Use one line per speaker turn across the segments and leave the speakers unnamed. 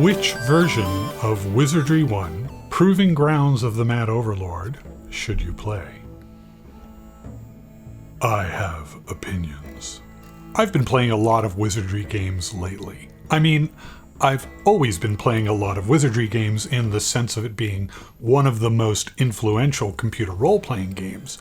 Which version of Wizardry 1, Proving Grounds of the Mad Overlord, should you play? I have opinions. I've been playing a lot of Wizardry games lately. I mean, I've always been playing a lot of Wizardry games in the sense of it being one of the most influential computer role-playing games.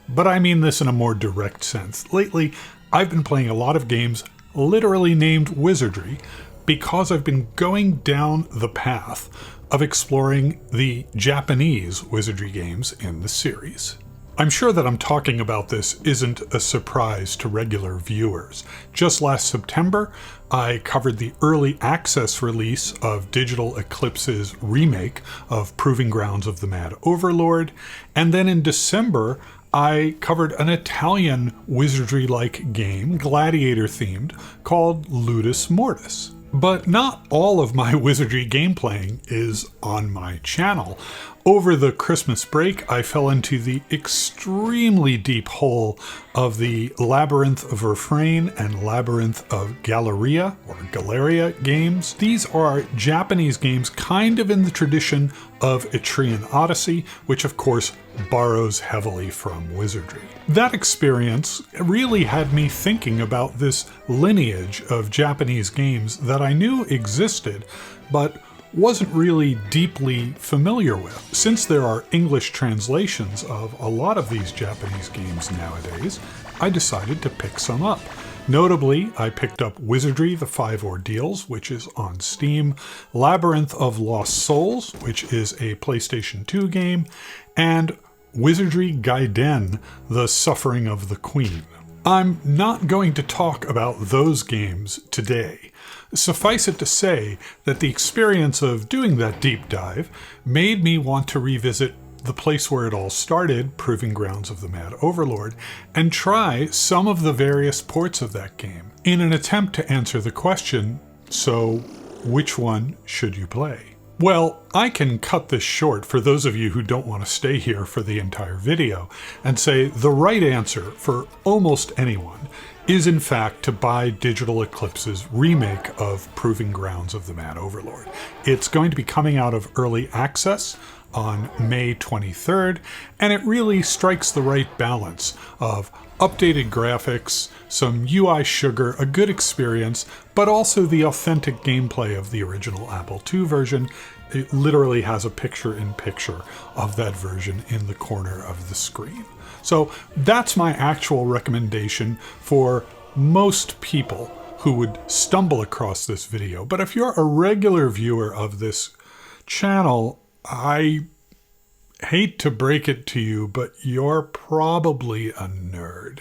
But I mean this in a more direct sense. Lately, I've been playing a lot of games literally named Wizardry, because I've been going down the path of exploring the Japanese Wizardry games in the series. I'm sure that I'm talking about this isn't a surprise to regular viewers. Just last September, I covered the early access release of Digital Eclipse's remake of Proving Grounds of the Mad Overlord, and then in December, I covered an Italian wizardry-like game, gladiator-themed, called Ludus Mortis. But not all of my Wizardry game playing is on my channel. Over the Christmas break, I fell into the extremely deep hole of the Labyrinth of Refrain and Labyrinth of Galeria games. These are Japanese games kind of in the tradition of Etrian Odyssey, which of course borrows heavily from Wizardry. That experience really had me thinking about this lineage of Japanese games that I knew existed, but wasn't really deeply familiar with. Since there are English translations of a lot of these Japanese games nowadays, I decided to pick some up. Notably, I picked up Wizardry: The Five Ordeals, which is on Steam, Labyrinth of Lost Souls, which is a PlayStation 2 game, and Wizardry Gaiden: The Suffering of the Queen. I'm not going to talk about those games today. Suffice it to say that the experience of doing that deep dive made me want to revisit the place where it all started, Proving Grounds of the Mad Overlord, and try some of the various ports of that game in an attempt to answer the question, so which one should you play? Well, I can cut this short for those of you who don't want to stay here for the entire video and say the right answer for almost anyone is in fact to buy Digital Eclipse's remake of Proving Grounds of the Mad Overlord. It's going to be coming out of early access on May 23rd, and it really strikes the right balance of updated graphics, some UI sugar, a good experience, but also the authentic gameplay of the original Apple II version. It literally has a picture-in-picture of that version in the corner of the screen. So that's my actual recommendation for most people who would stumble across this video. But if you're a regular viewer of this channel, I hate to break it to you, but you're probably a nerd.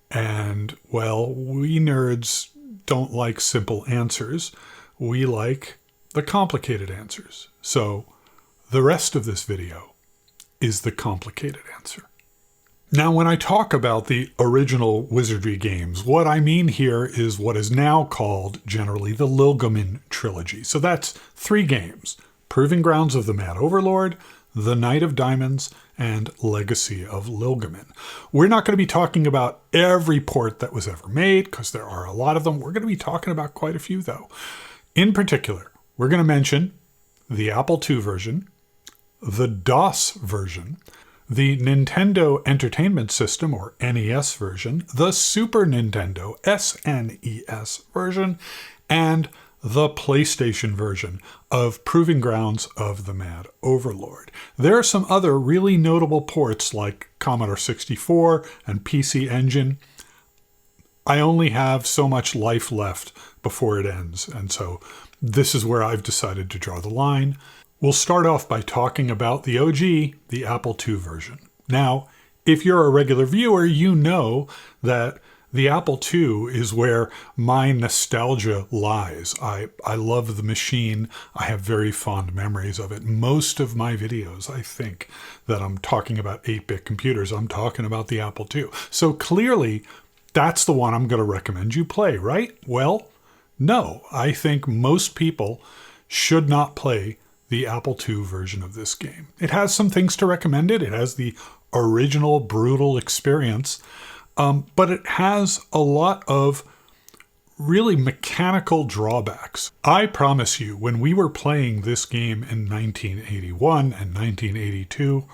And, well, we nerds don't like simple answers. We like the complicated answers. So the rest of this video is the complicated answer. Now, when I talk about the original Wizardry games, what I mean here is what is now called generally the Lilgamen trilogy. So that's 3 games: Proving Grounds of the Mad Overlord, The Knight of Diamonds, and Legacy of Lilgamen. We're not going to be talking about every port that was ever made, because there are a lot of them. We're going to be talking about quite a few, though. In particular, we're going to mention the Apple II version, the DOS version, the Nintendo Entertainment System, or NES version, the Super Nintendo SNES version, and the PlayStation version of Proving Grounds of the Mad Overlord. There are some other really notable ports like Commodore 64 and PC Engine. I only have so much life left before it ends, and so this is where I've decided to draw the line. We'll start off by talking about the OG, the Apple II version. Now, if you're a regular viewer, you know that the Apple II is where my nostalgia lies. I love the machine. I have very fond memories of it. Most of my videos, I think, that I'm talking about 8-bit computers, I'm talking about the Apple II. So clearly, that's the one I'm going to recommend you play, right? Well, no. I think most people should not play the Apple II version of this game. It has some things to recommend it. It has the original brutal experience, but it has a lot of really mechanical drawbacks. I promise you, when we were playing this game in 1981 and 1982,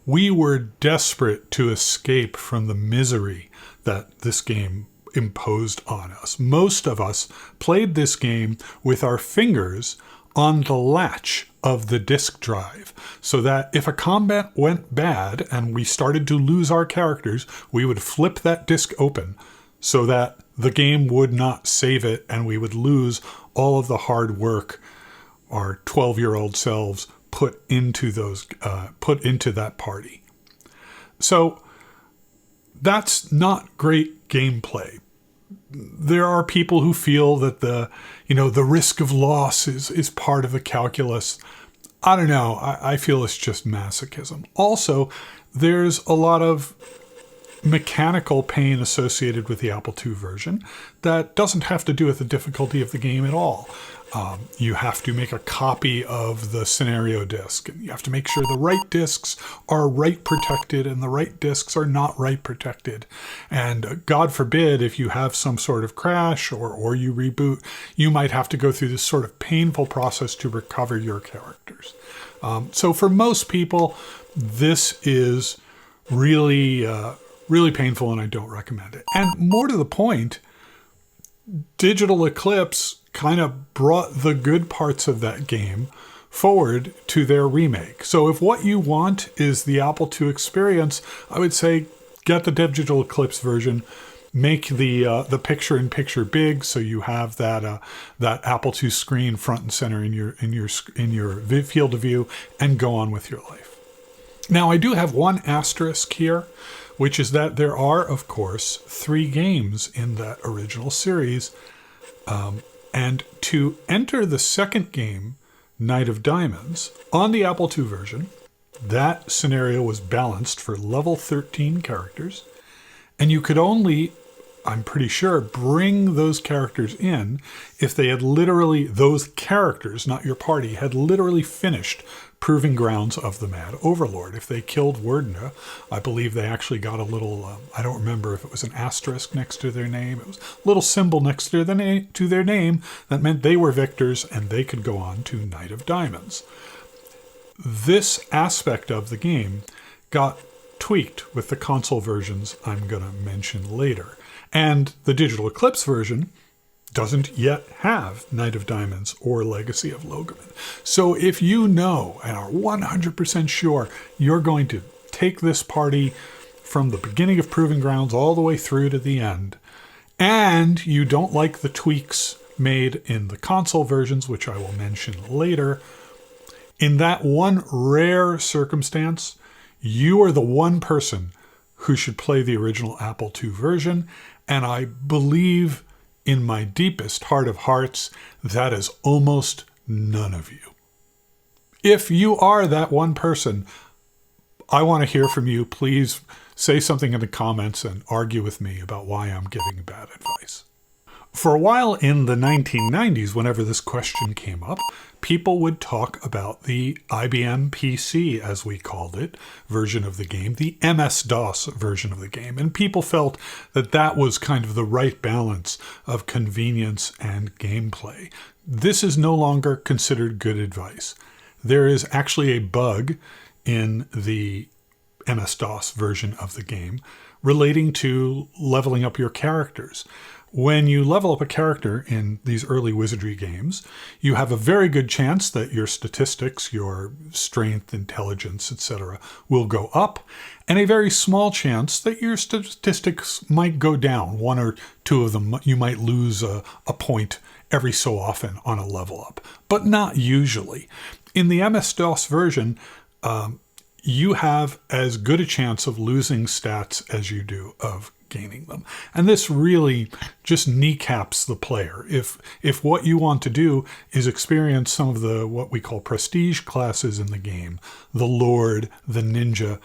we were desperate to escape from the misery that this game imposed on us. Most of us played this game with our fingers on the latch of the disk drive, so that if a combat went bad and we started to lose our characters, we would flip that disk open so that the game would not save it and we would lose all of the hard work our 12-year-old selves put into that party. So that's not great gameplay. There are people who feel that the risk of loss is part of the calculus. I don't know. I feel it's just masochism. Also, there's a lot of mechanical pain associated with the Apple II version that doesn't have to do with the difficulty of the game at all. You have to make a copy of the scenario disk, and you have to make sure the right disks are write protected and the right disks are not write protected. And God forbid, if you have some sort of crash or you reboot, you might have to go through this sort of painful process to recover your characters. So for most people, this is really painful, and I don't recommend it. And more to the point, Digital Eclipse kind of brought the good parts of that game forward to their remake. So if what you want is the Apple II experience, I would say get the Digital Eclipse version. Make the picture-in-picture big, so you have that Apple II screen front and center in your field of view, and go on with your life. Now, I do have one asterisk here, which is that there are, of course, 3 games in that original series. And to enter the second game, Knight of Diamonds, on the Apple II version, that scenario was balanced for level 13 characters. And you could only, I'm pretty sure, bring those characters in if they had those characters, not your party, had literally finished Proving Grounds of the Mad Overlord. If they killed Werdna, I believe they actually got a little, I don't remember if it was an asterisk next to their name. It was a little symbol next to their name that meant they were victors and they could go on to Knight of Diamonds. This aspect of the game got tweaked with the console versions I'm going to mention later. And the Digital Eclipse version doesn't yet have Knight of Diamonds or Legacy of Logoman. So if you know and are 100% sure you're going to take this party from the beginning of Proving Grounds all the way through to the end, and you don't like the tweaks made in the console versions, which I will mention later, in that one rare circumstance, you are the one person who should play the original Apple II version, and I believe in my deepest heart of hearts, that is almost none of you. If you are that one person, I want to hear from you. Please say something in the comments and argue with me about why I'm giving bad advice. For a while in the 1990s, whenever this question came up, people would talk about the IBM-PC, as we called it, version of the game, the MS-DOS version of the game. And people felt that that was kind of the right balance of convenience and gameplay. This is no longer considered good advice. There is actually a bug in the MS-DOS version of the game relating to leveling up your characters. When you level up a character in these early Wizardry games, you have a very good chance that your statistics, your strength, intelligence, etc., will go up, and a very small chance that your statistics might go down. 1 or 2 of them, you might lose a point every so often on a level up, but not usually. In the MS-DOS version, you have as good a chance of losing stats as you do of gaining them. And this really just kneecaps the player. If what you want to do is experience some of the what we call prestige classes in the game, the Lord, the Ninja,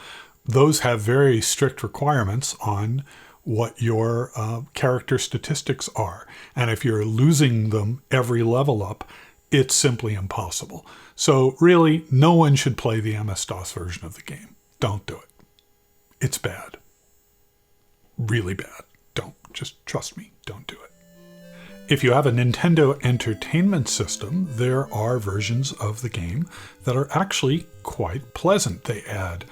those have very strict requirements on what your character statistics are. And if you're losing them every level up, it's simply impossible. So really, no one should play the MS-DOS version of the game. Don't do it. It's bad. Really bad. Don't. Just trust me. Don't do it. If you have a Nintendo Entertainment System, there are versions of the game that are actually quite pleasant. They add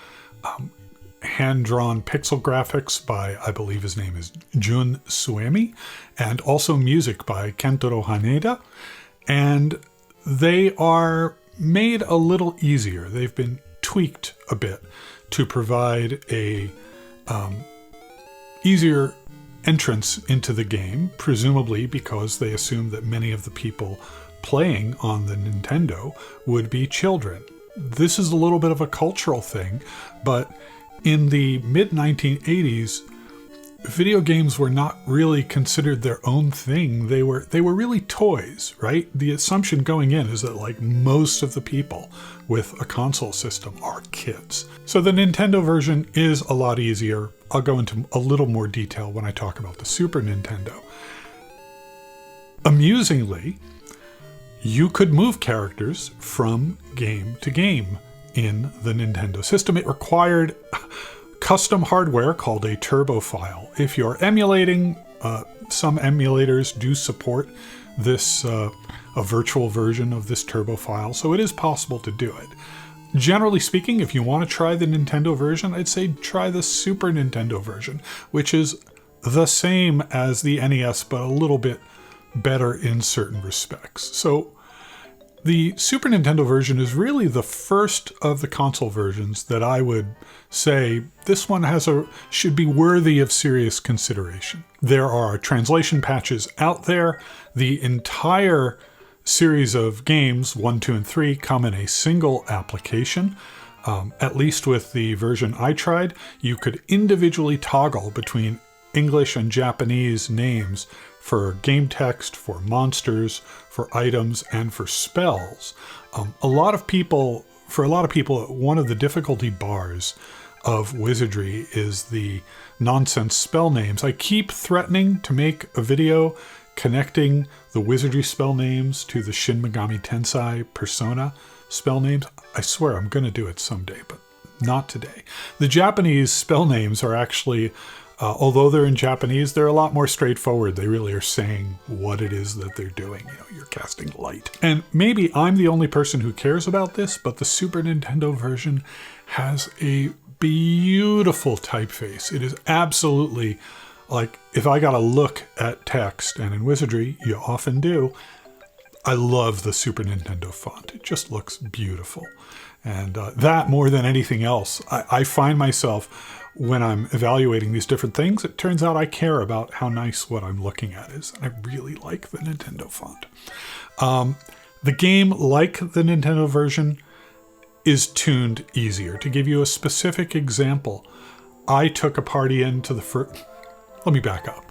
hand-drawn pixel graphics by, I believe his name is Jun Suemi, and also music by Kentaro Haneda. And they are made a little easier. They've been tweaked a bit to provide a easier entrance into the game, presumably because they assume that many of the people playing on the Nintendo would be children. This is a little bit of a cultural thing, but in the mid-1980s, video games were not really considered their own thing. They were really toys, right? The assumption going in is that like most of the people with a console system are kids. So the Nintendo version is a lot easier. I'll go into a little more detail when I talk about the Super Nintendo. Amusingly, you could move characters from game to game in the Nintendo system. It required custom hardware called a turbo file. If you're emulating, some emulators do support this, a virtual version of this turbo file, so it is possible to do it. Generally speaking, if you want to try the Nintendo version, I'd say try the Super Nintendo version, which is the same as the NES, but a little bit better in certain respects. So the Super Nintendo version is really the first of the console versions that I would say this one should be worthy of serious consideration. There are translation patches out there. The entire series of games, 1, 2, and 3, come in a single application. At least with the version I tried, you could individually toggle between English and Japanese names for game text, for monsters, for items, and for spells. For a lot of people, one of the difficulty bars of Wizardry is the nonsense spell names. I keep threatening to make a video connecting the Wizardry spell names to the Shin Megami Tensei Persona spell names. I swear I'm going to do it someday, but not today. The Japanese spell names are actually, although they're in Japanese, they're a lot more straightforward. They really are saying what it is that they're doing. You know, you're casting light. And maybe I'm the only person who cares about this, but the Super Nintendo version has a beautiful typeface. It is absolutely like, if I got to look at text, and in Wizardry, you often do, I love the Super Nintendo font. It just looks beautiful. And that more than anything else, I find myself, when I'm evaluating these different things, it turns out I care about how nice what I'm looking at is. I really like the Nintendo font. The game, like the Nintendo version, is tuned easier. To give you a specific example, I took a party into the first... Let me back up.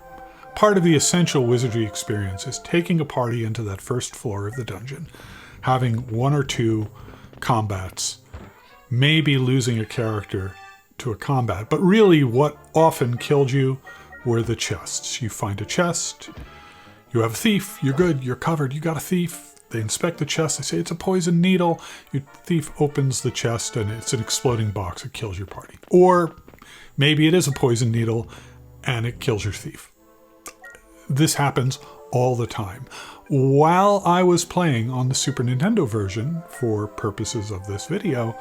Part of the essential Wizardry experience is taking a party into that first floor of the dungeon, having 1 or 2 combats, maybe losing a character to a combat. But really what often killed you were the chests. You find a chest, you have a thief, you're good, you're covered, you got a thief. They inspect the chest, they say it's a poison needle. Your thief opens the chest and it's an exploding box that kills your party. Or maybe it is a poison needle and it kills your thief. This happens all the time. While I was playing on the Super Nintendo version, for purposes of this video,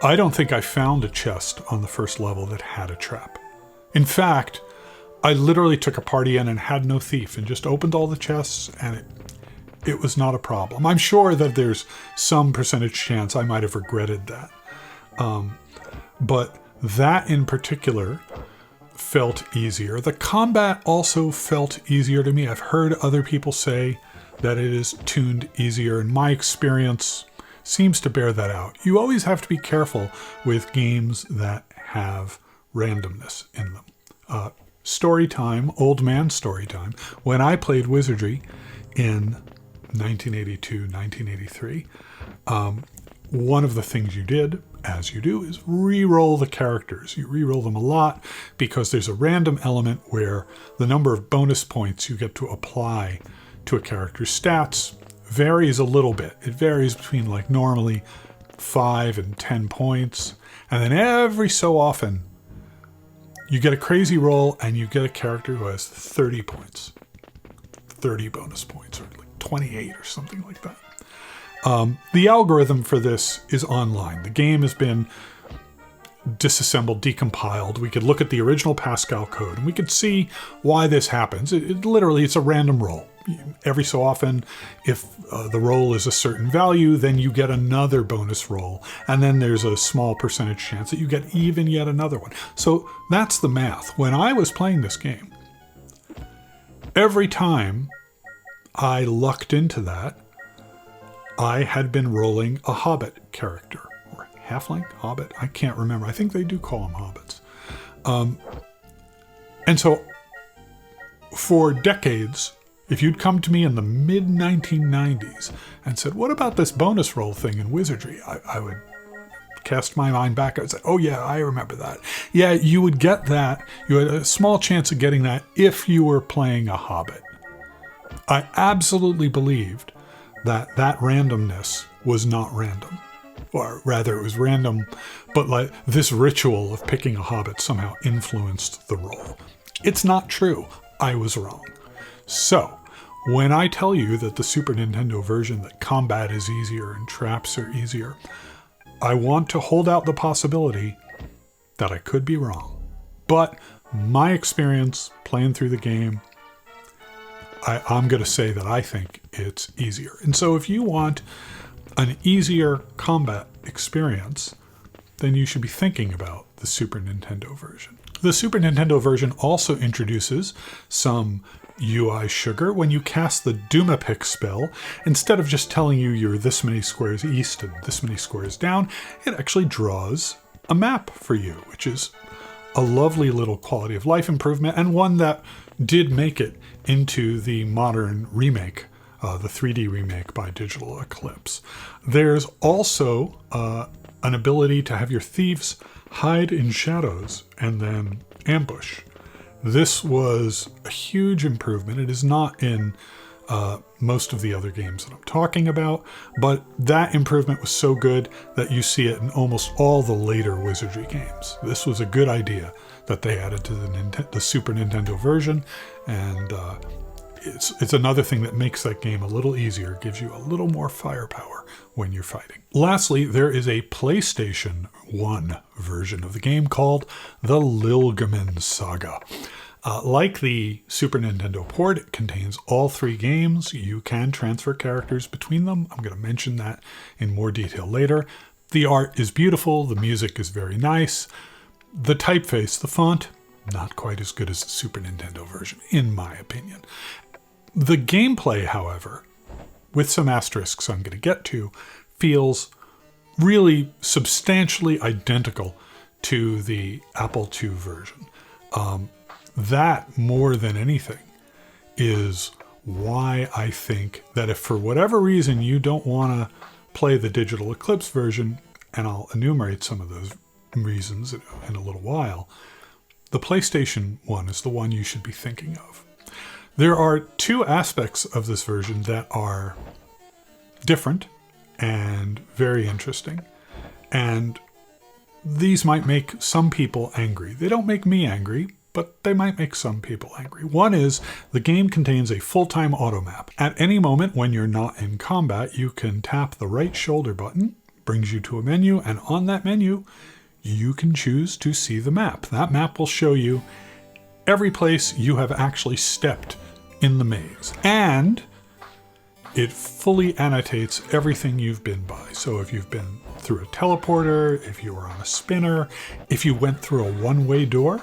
I don't think I found a chest on the first level that had a trap. In fact, I literally took a party in and had no thief and just opened all the chests, and it was not a problem. I'm sure that there's some percentage chance I might have regretted that. But that in particular felt easier. The combat also felt easier to me. I've heard other people say that it is tuned easier, and my experience seems to bear that out. You always have to be careful with games that have randomness in them. Story time, old man story time. When I played Wizardry in 1982, 1983, one of the things you did, as you do, is re-roll the characters. You re-roll them a lot because there's a random element where the number of bonus points you get to apply to a character's stats varies a little bit. It varies between like normally 5 and 10 points. And then every so often you get a crazy roll and you get a character who has 30 points. 30 bonus points, or like 28 or something like that. The algorithm for this is online. The game has been disassembled, decompiled. We could look at the original Pascal code and we could see why this happens. Literally, it's a random roll. Every so often, if the roll is a certain value, then you get another bonus roll. And then there's a small percentage chance that you get even yet another one. So that's the math. When I was playing this game, every time I lucked into that, I had been rolling a Hobbit character. Halfling? Hobbit? I can't remember. I think they do call them hobbits. And so for decades, if you'd come to me in the mid-1990s and said, what about this bonus roll thing in Wizardry? I would cast my mind back. I would say, oh yeah, I remember that. Yeah, you would get that. You had a small chance of getting that if you were playing a Hobbit. I absolutely believed that randomness was not random. Or rather, it was random, but like this ritual of picking a Hobbit somehow influenced the roll. It's not true. I was wrong. So, when I tell you that the Super Nintendo version, that combat is easier and traps are easier, I want to hold out the possibility that I could be wrong. But my experience playing through the game, I'm going to say that I think it's easier. And so if you want an easier combat experience, then you should be thinking about the Super Nintendo version. The Super Nintendo version also introduces some UI sugar. When you cast the Duma Pick spell, instead of just telling you you're this many squares east and this many squares down, it actually draws a map for you, which is a lovely little quality of life improvement, and one that did make it into the modern remake, the 3D remake by Digital Eclipse. There's also an ability to have your thieves hide in shadows and then ambush. This was a huge improvement. It is not in most of the other games that I'm talking about, but that improvement was so good that you see it in almost all the later Wizardry games. This was a good idea that they added to the Super Nintendo version, and it's another thing that makes that game a little easier, gives you a little more firepower when you're fighting. Lastly, there is a PlayStation 1 version of the game called the Lilgamen Saga. Like the Super Nintendo port, it contains all 3 games. You can transfer characters between them. I'm going to mention that in more detail later. The art is beautiful. The music is very nice. The typeface, the font, not quite as good as the Super Nintendo version, in my opinion. The gameplay, however, with some asterisks I'm going to get to, feels really substantially identical to the Apple II version. That, more than anything, is why I think that if for whatever reason you don't want to play the Digital Eclipse version, and I'll enumerate some of those reasons in a little while, the PlayStation 1 is the one you should be thinking of. There are 2 aspects of this version that are different and very interesting, and these might make some people angry. They don't make me angry, but they might make some people angry. One is the game contains a full-time auto map. At any moment when you're not in combat, you can tap the right shoulder button, brings you to a menu, and on that menu, you can choose to see the map. That map will show you every place you have actually stepped in the maze. And it fully annotates everything you've been by. So if you've been through a teleporter, if you were on a spinner, if you went through a one-way door,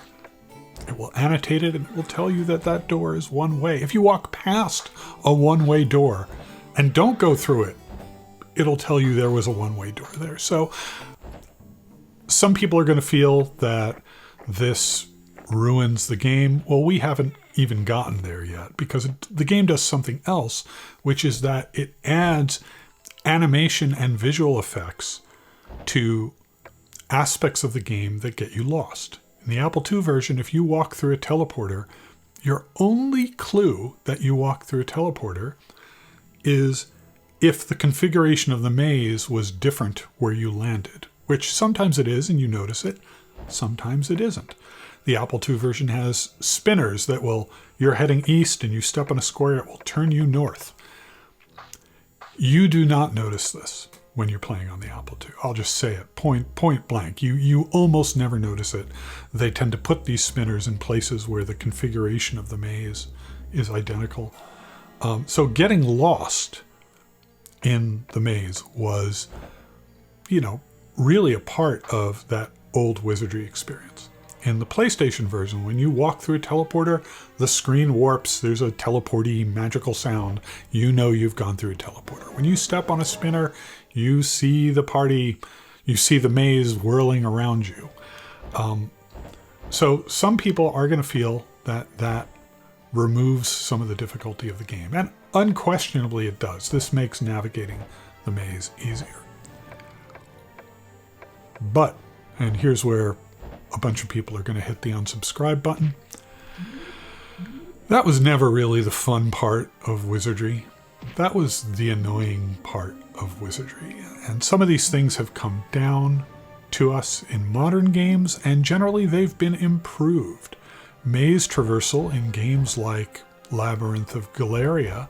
it will annotate it and it will tell you that that door is one way. If you walk past a one-way door and don't go through it, it'll tell you there was a one-way door there. So some people are going to feel that this ruins the game. Well, we haven't even gotten there yet, because the game does something else, which is that it adds animation and visual effects to aspects of the game that get you lost. In the Apple II version, if you walk through a teleporter, your only clue that you walk through a teleporter is if the configuration of the maze was different where you landed, which sometimes it is and you notice it, Sometimes it isn't. The Apple II version has spinners that you're heading east and you step on a square, it will turn you north. You do not notice this when you're playing on the Apple II. I'll just say it, point blank. You almost never notice it. They tend to put these spinners in places where the configuration of the maze is identical. So getting lost in the maze was, really a part of that old Wizardry experience. In the PlayStation version, when you walk through a teleporter, the screen warps, there's a teleporty magical sound. You know you've gone through a teleporter. When you step on a spinner, you see the party, you see the maze whirling around you. So some people are going to feel that removes some of the difficulty of the game. And unquestionably it does. This makes navigating the maze easier. But, and here's where a bunch of people are going to hit the unsubscribe button. That was never really the fun part of Wizardry. That was the annoying part of Wizardry. And some of these things have come down to us in modern games, and generally they've been improved. Maze traversal in games like Labyrinth of Galeria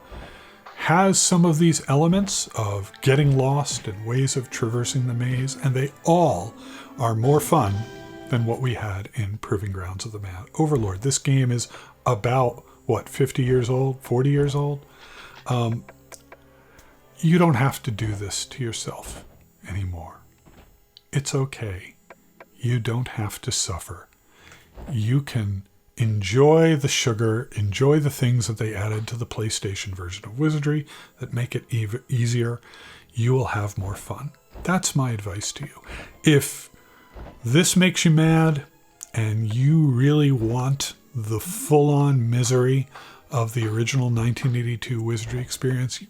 has some of these elements of getting lost and ways of traversing the maze, and they all are more fun than what we had in Proving Grounds of the Mad Overlord. This game is about, 50 years old, 40 years old? You don't have to do this to yourself anymore. It's okay. You don't have to suffer. You can enjoy the sugar, enjoy the things that they added to the PlayStation version of Wizardry that make it easier. You will have more fun. That's my advice to you. If this makes you mad and you really want the full-on misery of the original 1982 Wizardry experience,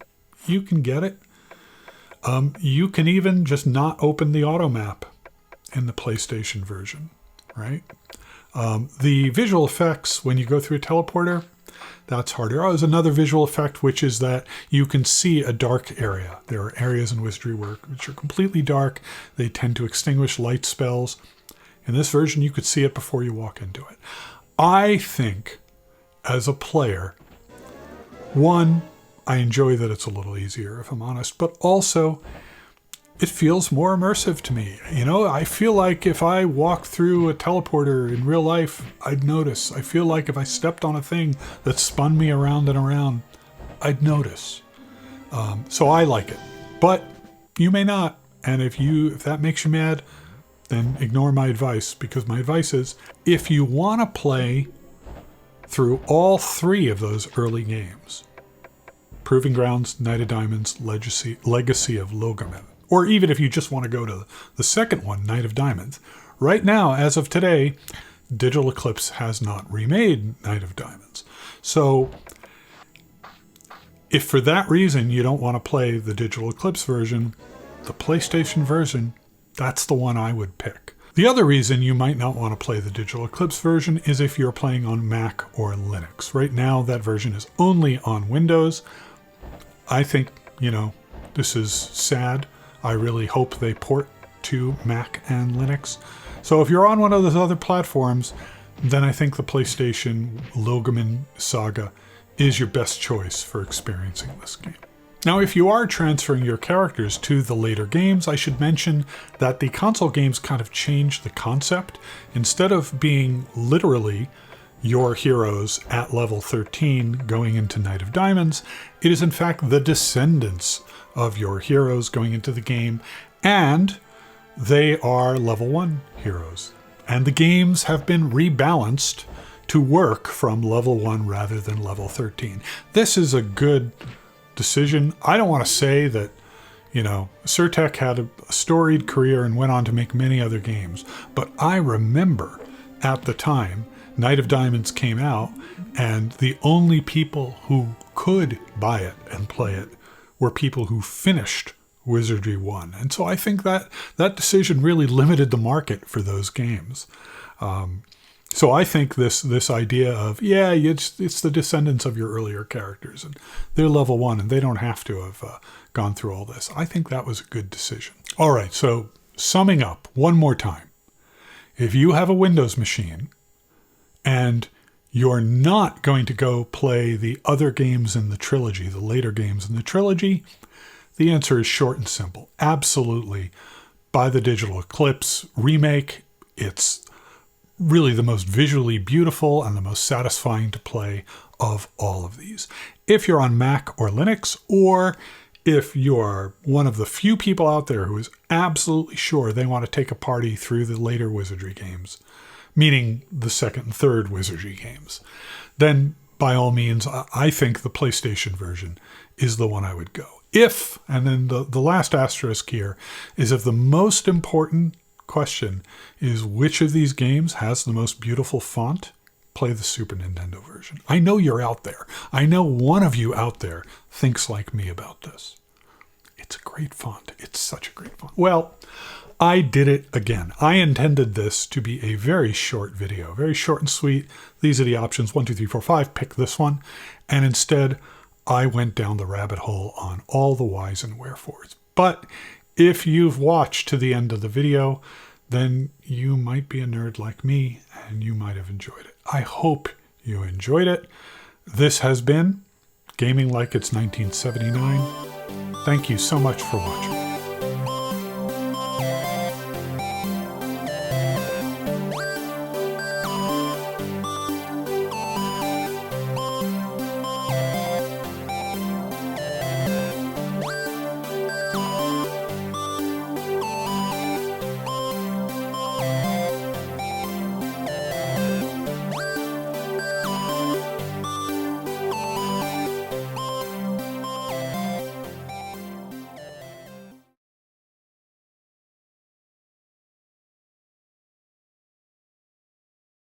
you can get it. You can even just not open the auto map in the PlayStation version, right? The visual effects, when you go through a teleporter, that's harder. There's another visual effect, which is that you can see a dark area. There are areas in Wizardry which are completely dark. They tend to extinguish light spells. In this version, you could see it before you walk into it. I think, as a player, one, I enjoy that it's a little easier, if I'm honest, but also it feels more immersive to me. I feel like if I walk through a teleporter in real life, I'd notice. I feel like if I stepped on a thing that spun me around and around, I'd notice. So I like it, but you may not. And if that makes you mad, then ignore my advice, because my advice is, if you want to play through all three of those early games, Proving Grounds, Knight of Diamonds, Legacy of Logomen, or even if you just want to go to the second one, Knight of Diamonds. Right now, as of today, Digital Eclipse has not remade Knight of Diamonds. So if for that reason you don't want to play the Digital Eclipse version, the PlayStation version, that's the one I would pick. The other reason you might not want to play the Digital Eclipse version is if you're playing on Mac or Linux. Right now, that version is only on Windows. I think, this is sad. I really hope they port to Mac and Linux. So if you're on one of those other platforms, then I think the PlayStation Logomen saga is your best choice for experiencing this game. Now, if you are transferring your characters to the later games, I should mention that the console games kind of changed the concept. Instead of being literally your heroes at level 13 going into Knight of Diamonds, it is in fact the descendants of your heroes going into the game, and they are level 1 heroes. And the games have been rebalanced to work from level 1 rather than level 13. This is a good decision. I don't want to say that, Surtech had a storied career and went on to make many other games, but I remember at the time Knight of Diamonds came out, and the only people who could buy it and play it were people who finished Wizardry 1. And so I think that decision really limited the market for those games. So I think this idea of, it's the descendants of your earlier characters, and they're level 1, and they don't have to have gone through all this. I think that was a good decision. All right, so summing up one more time. If you have a Windows machine and you're not going to go play the other games in the trilogy, the later games in the trilogy, the answer is short and simple. Absolutely. Buy the digital Eclipse Remake. It's really the most visually beautiful and the most satisfying to play of all of these. If you're on Mac or Linux, or if you're one of the few people out there who is absolutely sure they want to take a party through the later Wizardry games, meaning the second and third Wizardry games, then by all means, I think the PlayStation version is the one I would go. If, and then the last asterisk here, is if the most important question is which of these games has the most beautiful font, play the Super Nintendo version. I know you're out there. I know one of you out there thinks like me about this. It's a great font. It's such a great font. Well, I did it again. I intended this to be a very short video, very short and sweet. These are the options, 1, 2, 3, 4, 5. Pick this one. And instead, I went down the rabbit hole on all the whys and wherefores. But if you've watched to the end of the video, then you might be a nerd like me and you might have enjoyed it. I hope you enjoyed it. This has been Gaming Like It's 1979. Thank you so much for watching.